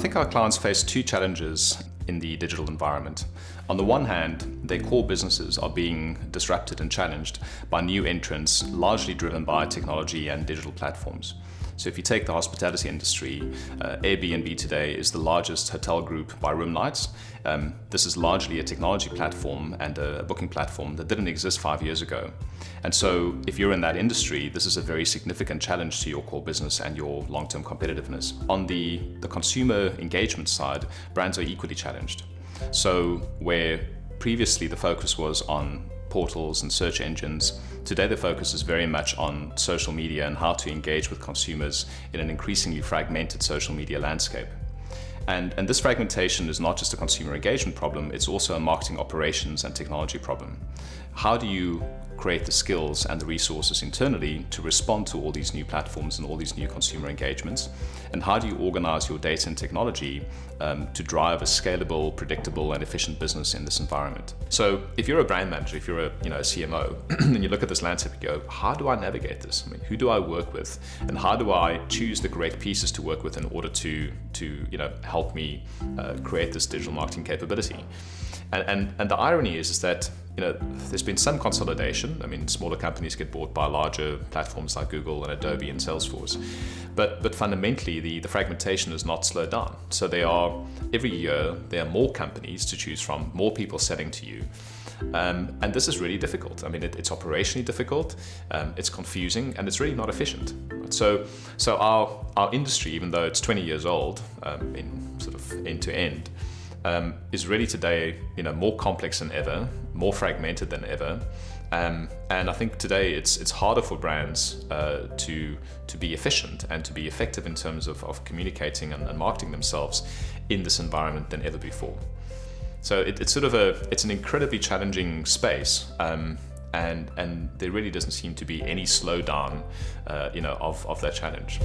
think our clients face two challenges in the digital environment. On the one hand, their core businesses are being disrupted and challenged by new entrants, largely driven by technology and digital platforms. So if you take the hospitality industry, Airbnb today is the largest hotel group by room nights. This is largely a technology platform and a booking platform that didn't exist 5 years ago. And so if you're in that industry, this is a very significant challenge to your core business and your long-term competitiveness. On the consumer engagement side, brands are equally challenged. So where previously the focus was on portals and search engines, today the focus is very much on social media and how to engage with consumers in an increasingly fragmented social media landscape. And this fragmentation is not just a consumer engagement problem, it's also a marketing operations and technology problem. How do you create the skills and the resources internally to respond to all these new platforms and all these new consumer engagements? And how do you organize your data and technology to drive a scalable, predictable, and efficient business in this environment? So if you're a brand manager, if you're a CMO, and you look at this landscape and go, how do I navigate this? I mean, who do I work with? And how do I choose the great pieces to work with in order to help me create this digital marketing capability? And the irony is that there's been some consolidation. I mean, smaller companies get bought by larger platforms like Google and Adobe and Salesforce. But fundamentally, the fragmentation has not slowed down. So every year, there are more companies to choose from, more people selling to you. And this is really difficult. I mean, it's operationally difficult, it's confusing, and it's really not efficient. So our industry, even though it's 20 years old in sort of end to end, is really today more complex than ever, more fragmented than ever, and I think today it's harder for brands to be efficient and to be effective in terms of communicating and marketing themselves in this environment than ever before. So it's an incredibly challenging space, and there really doesn't seem to be any slowdown of that challenge.